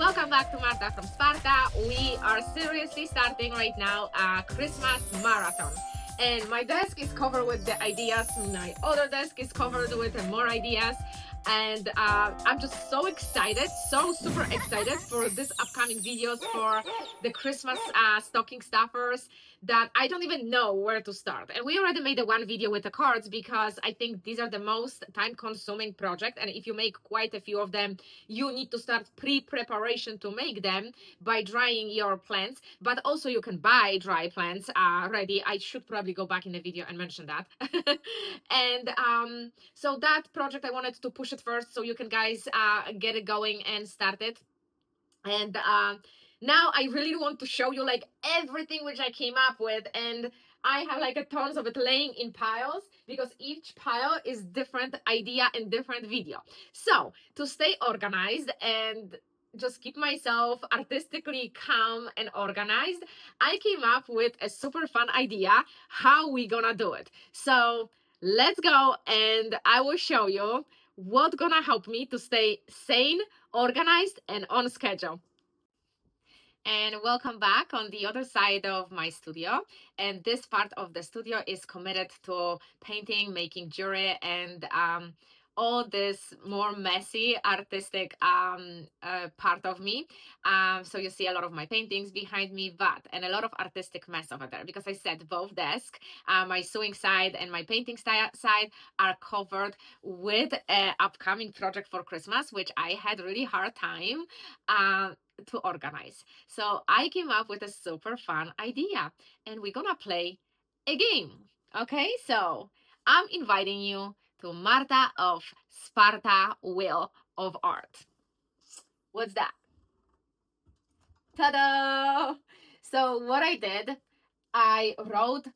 Welcome back to Marta from Sparta. We are seriously starting right now a Christmas marathon. And my desk is covered with the ideas. My other desk is covered with more ideas. And I'm just so excited, so super excited for this upcoming videos for the Christmas stocking stuffers that I don't even know where to start. And we already made the one video with the cards because I think these are the most time consuming project. And if you make quite a few of them, you need to start pre-preparation to make them by drying your plants, but also you can buy dry plants ready. I should probably go back in the video and mention that. And so that project, I wanted to push it first so you can guys get it going and start it. And now I really want to show you like everything which I came up with, and I have like a tons of it laying in piles because each pile is different idea and different video. So to stay organized and just keep myself artistically calm and organized, I came up with a super fun idea how we gonna do it. So let's go and I will show you what's gonna help me to stay sane, organized, and on schedule. And welcome back on the other side of my studio. And this part of the studio is committed to painting, making jewelry, and all this more messy artistic part of me. So you see a lot of my paintings behind me, but and a lot of artistic mess over there because I said both desks, my sewing side and my painting side are covered with an upcoming project for Christmas, which I had really hard time to organize. So I came up with a super fun idea and we're gonna play a game. Okay, so I'm inviting you to Marta of Sparta Wheel of Art. What's that? Ta-da! So what I did, I wrote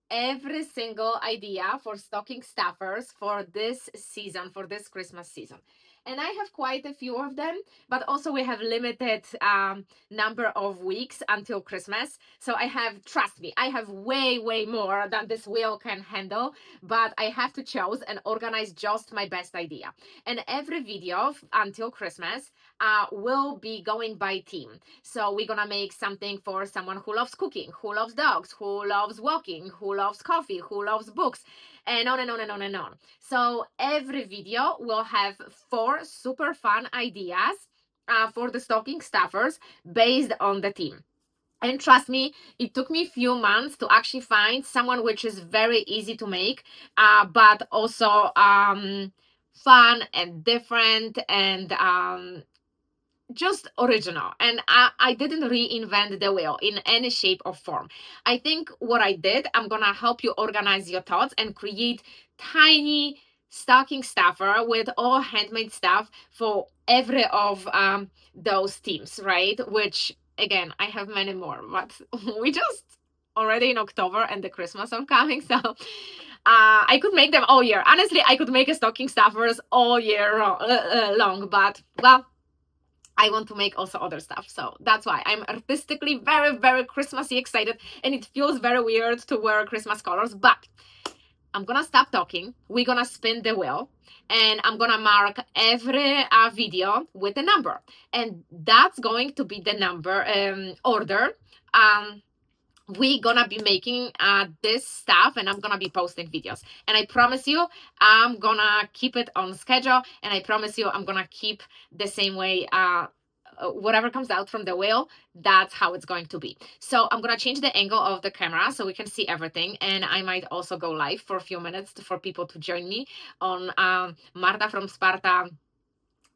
every single idea for stocking stuffers for this season, for this Christmas season. And I have quite a few of them, but also we have limited number of weeks until Christmas. So I have, trust me, I have way more than this wheel can handle, but I have to choose and organize just my best idea. And every video until Christmas will be going by theme. So we're gonna make something for someone who loves cooking, who loves dogs, who loves walking, who loves coffee, who loves books, and on and on and on and on. So every video will have 4 super fun ideas for the stocking stuffers based on the theme. And trust me, it took me a few months to actually find someone which is very easy to make, but also fun and different and just original. And I didn't reinvent the wheel in any shape or form. I think what I did, I'm gonna help you organize your thoughts and create tiny stocking stuffer with all handmade stuff for every of those themes, right? Which again, I have many more, but we just already in October and the Christmas are coming, so I could make them all year. Honestly, I could make a stocking stuffers all year long, but well, I want to make also other stuff. So that's why I'm artistically very Christmassy excited, and it feels very weird to wear Christmas colors, but I'm gonna stop talking. We're gonna spin the wheel and I'm gonna mark every video with a number, and that's going to be the number order we're gonna be making this stuff, and I'm gonna be posting videos, and I promise you I'm gonna keep it on schedule, and I promise you I'm gonna keep the same way. Whatever comes out from the wheel, that's how it's going to be. So I'm gonna change the angle of the camera so we can see everything, and I might also go live for a few minutes for people to join me on Marta from Sparta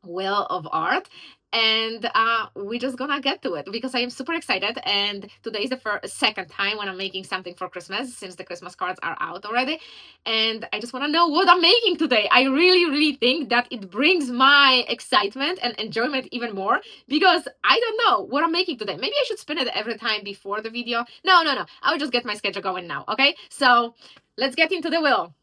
Wheel of Art. And we're just gonna get to it because I am super excited, and today is the second time when I'm making something for Christmas since the Christmas cards are out already, and I just want to know what I'm making today. I really think that it brings my excitement and enjoyment even more because I don't know what I'm making today. Maybe I should spin it every time before the video. No, I'll just get my schedule going now. Okay, so let's get into the wheel.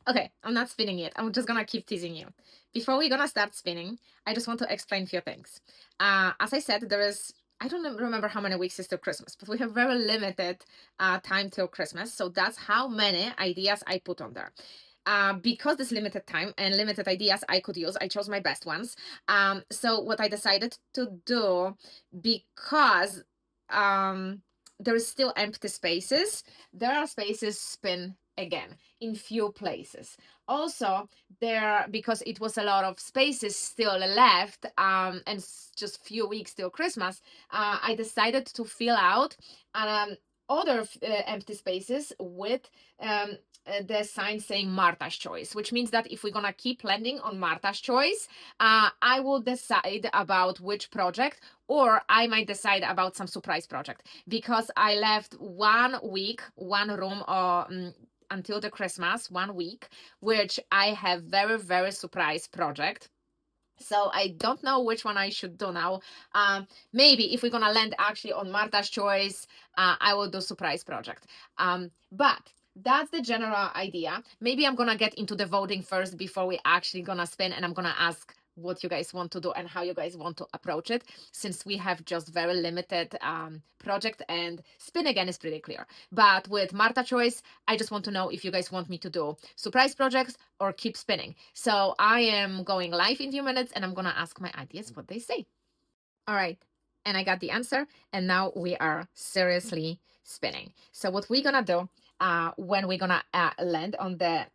Okay, I'm not spinning it. I'm just gonna keep teasing you. Before we're gonna start spinning, I just want to explain a few things. As I said, there is, I don't remember how many weeks is till Christmas, but we have very limited time till Christmas. So that's how many ideas I put on there. because this limited time and limited ideas I could use, I chose my best ones. So what I decided to do, because there is still empty spaces, there are spaces spin again in few places. Also, there, because it was a lot of spaces still left, and just few weeks till Christmas, I decided to fill out other empty spaces with the sign saying Marta's Choice, which means that if we're gonna keep landing on Marta's Choice, I will decide about which project, or I might decide about some surprise project, because I left 1 week, one room, until the Christmas, 1 week, which I have very, very surprise project. So I don't know which one I should do now. Maybe if we're gonna land actually on Marta's Choice, I will do surprise project. But that's the general idea. Maybe I'm gonna get into the voting first before we actually gonna spin, and I'm gonna ask what you guys want to do and how you guys want to approach it, since we have just very limited project, and spin again is pretty clear. But with Marta Choice, I just want to know if you guys want me to do surprise projects or keep spinning. So I am going live in a few minutes, and I'm gonna ask my ideas what they say. All right, and I got the answer, and now we are seriously spinning. So what we're gonna do, when we're gonna land on the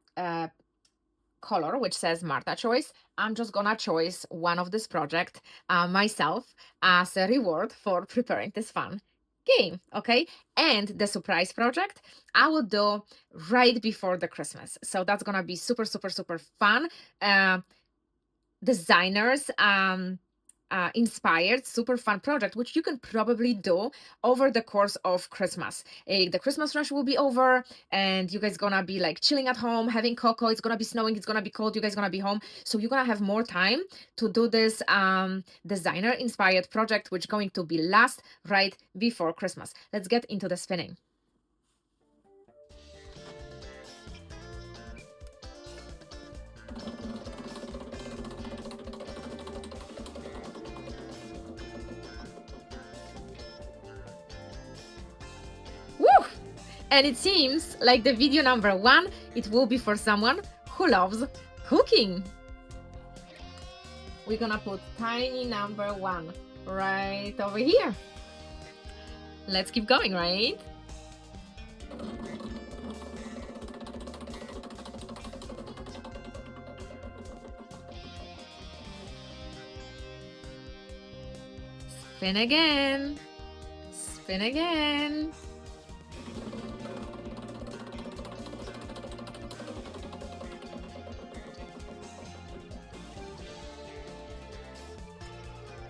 color which says Marta Choice, I'm just gonna choose one of this project myself as a reward for preparing this fun game, okay? And the surprise project I will do right before the Christmas. So that's gonna be super, super, super fun. Designers inspired super fun project, which you can probably do over the course of Christmas. The Christmas rush will be over, and you guys gonna be like chilling at home, having cocoa. It's gonna be snowing, it's gonna be cold, you guys gonna be home, so you're gonna have more time to do this designer inspired project, which going to be last right before Christmas. Let's get into the spinning. Woo! And it seems like the video number 1, it will be for someone who loves cooking. We're gonna put tiny number 1 right over here. Let's keep going, right? Spin again. Spin again.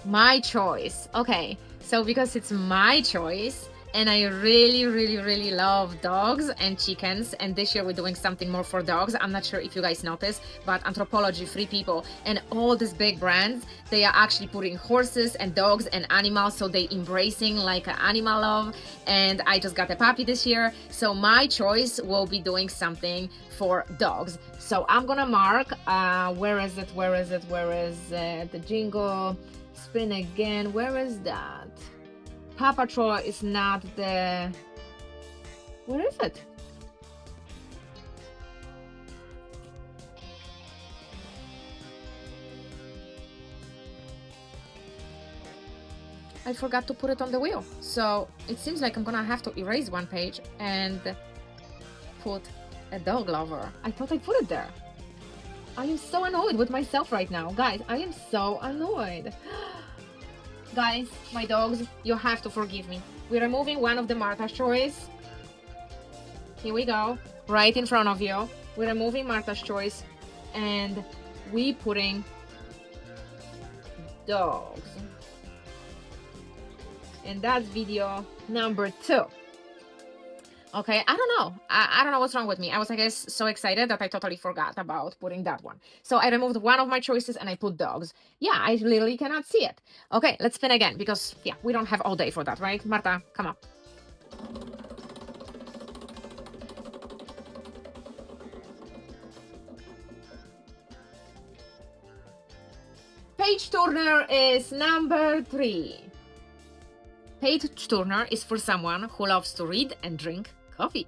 My choice. Okay, so because it's my choice, and I really, really, really love dogs and chickens, and this year we're doing something more for dogs. I'm not sure if you guys noticed, but Anthropology, Free People, and all these big brands, they are actually putting horses and dogs and animals, so they embracing like an animal love. And I just got a puppy this year, so my choice will be doing something for dogs. So I'm gonna mark, where is it, the jingle, spin again, where is that? Paw Patrol is not the... Where is it? I forgot to put it on the wheel. So it seems like I'm gonna have to erase one page and put a dog lover. I thought I put it there. I am so annoyed with myself right now. Guys, I am so annoyed. Guys, my dogs, you have to forgive me. We're removing one of the Marta's Choice. Here we go, right in front of you. We're removing Marta's Choice, and we putting dogs. And that's video number 2. Okay, I don't know. I don't know what's wrong with me. I was, I guess, so excited that I totally forgot about putting that one. So I removed one of my choices and I put dogs. Yeah, I literally cannot see it. Okay, let's spin again because, yeah, we don't have all day for that, right? Marta, come up. Page turner is number 3. Page turner is for someone who loves to read and drink coffee.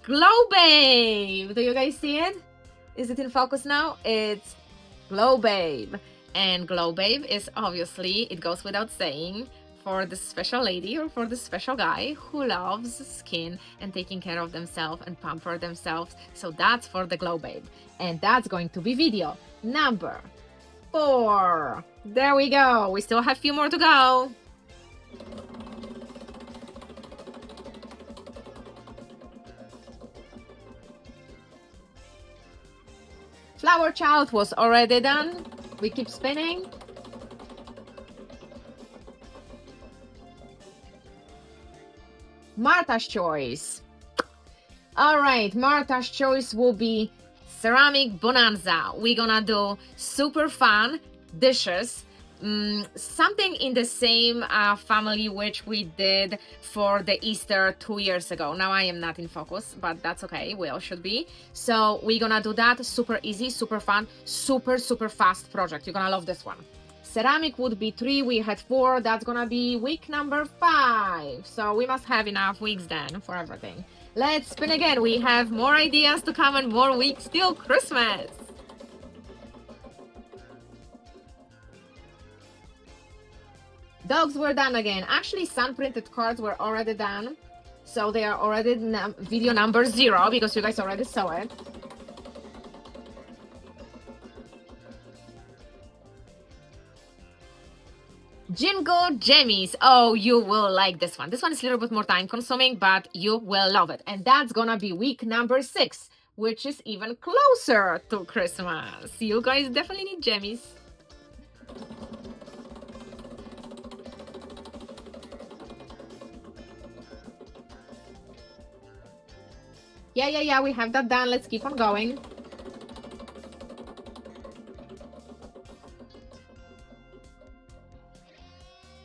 Glow Babe. Do you guys see it? Is it in focus now? It's Glow Babe. And Glow Babe is obviously, it goes without saying, for the special lady or for the special guy who loves skin and taking care of themselves and pamper themselves. So that's for the Glow Babe. And that's going to be video number 4. There we go. We still have a few more to go. Flower Child was already done. We keep spinning. Martha's choice. All right, Martha's choice will be Ceramic Bonanza. We're gonna do super fun dishes, something in the same family which we did for the Easter 2 years ago. Now I am not in focus, but that's okay, we all should be. So we're gonna do that. Super easy, super fun, super fast project. You're gonna love this one. Ceramic would be 3, we had 4, that's gonna be week number 5. So we must have enough weeks then for everything. Let's spin again. We have more ideas to come and more weeks till Christmas. Dogs were done again. Actually, sun printed cards were already done. So they are already video number 0 because you guys already saw it. Jingle Jammies. Oh, you will like this one. This one is a little bit more time consuming, but you will love it. And that's gonna be week number 6, which is even closer to Christmas. You guys definitely need jammies. Yeah, we have that done. Let's keep on going.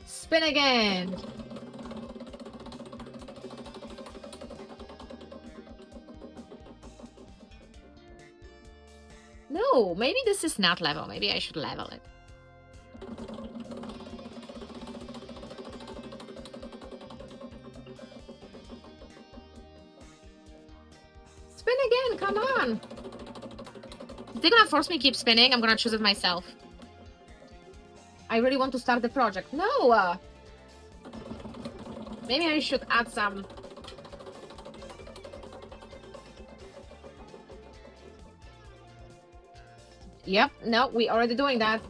Spin again. No, maybe this is not level. Maybe I should level it. Spin again, come on. If they're gonna force me to keep spinning, I'm gonna choose it myself. I really want to start the project. No! Maybe I should add some. Yep, no, we already doing that.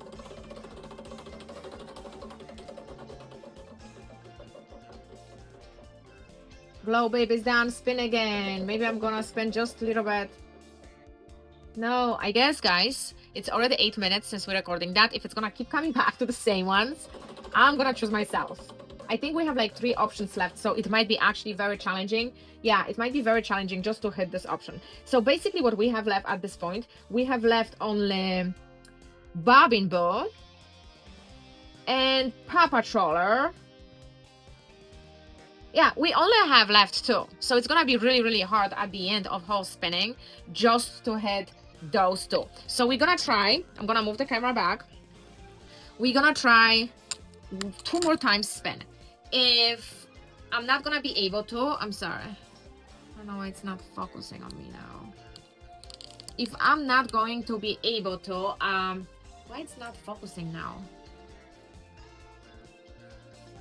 Glow Babe is done. Spin again. Maybe I'm gonna spin just a little bit. No, I guess, guys, it's already 8 minutes since we're recording that. If it's gonna keep coming back to the same ones, I'm gonna choose myself. I think we have like 3 options left, so it might be actually very challenging. Yeah, it might be very challenging just to hit this option. So basically what we have left at this point, we have left only Bobbin Bow and Paw Patroller. Yeah, we only have left 2. So it's gonna be really hard at the end of whole spinning just to hit those 2. So we're gonna try, I'm gonna move the camera back. We're gonna try 2 more times spin. If I'm not gonna be able to, I'm sorry. I don't know why it's not focusing on me now. If I'm not going to be able to, why it's not focusing now?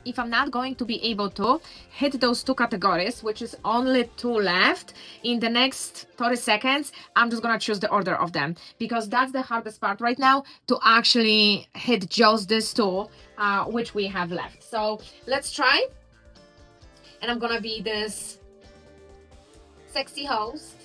If I'm not going to be able to hit those 2 categories, which is only 2 left, in the next 30 seconds, I'm just gonna choose the order of them, because that's the hardest part right now, to actually hit just these 2, which we have left. So let's try. And I'm gonna be this sexy host.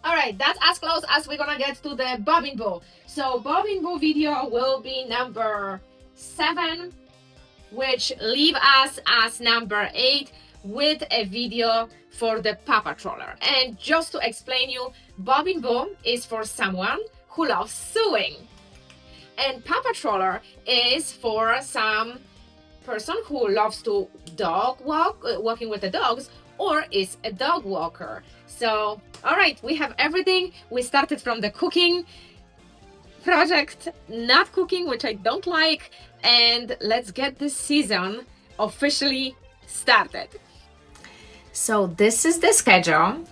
All right, that's as close as we're gonna get to the Bobbin Bow. So Bobbin Bow video will be number 7, which leave us as number 8 with a video for the Paw Patroller. And just to explain you, Bobbin Bow is for someone who loves sewing. And Paw Patroller is for some person who loves to walking with the dogs, or is a dog walker. So, all right, we have everything. We started from the cooking, project, not cooking, which I don't like, and let's get this season officially started. So this is the schedule,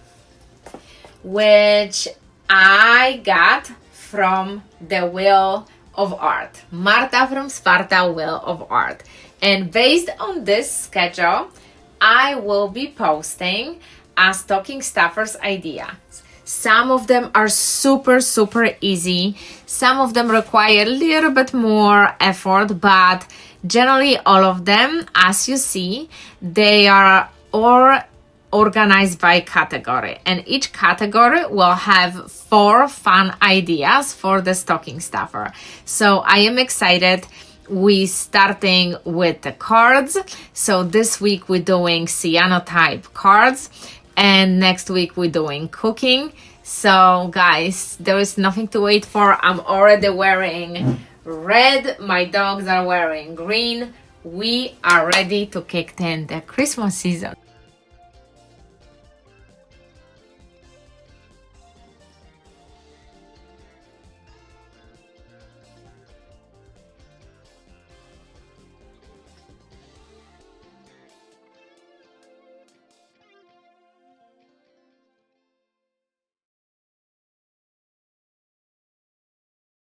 which I got from the Wheel of Art, Marta from Sparta Wheel of Art. And based on this schedule, I will be posting a stocking stuffers idea. Some of them are super easy. Some of them require a little bit more effort, but generally all of them, as you see, they are all organized by category, and each category will have 4 fun ideas for the stocking stuffer. So I am excited. We starting with the cards. So this week we're doing cyanotype cards, and next week we're doing cooking. So guys, there is nothing to wait for. I'm already wearing red. My dogs are wearing green. We are ready to kick in the Christmas season.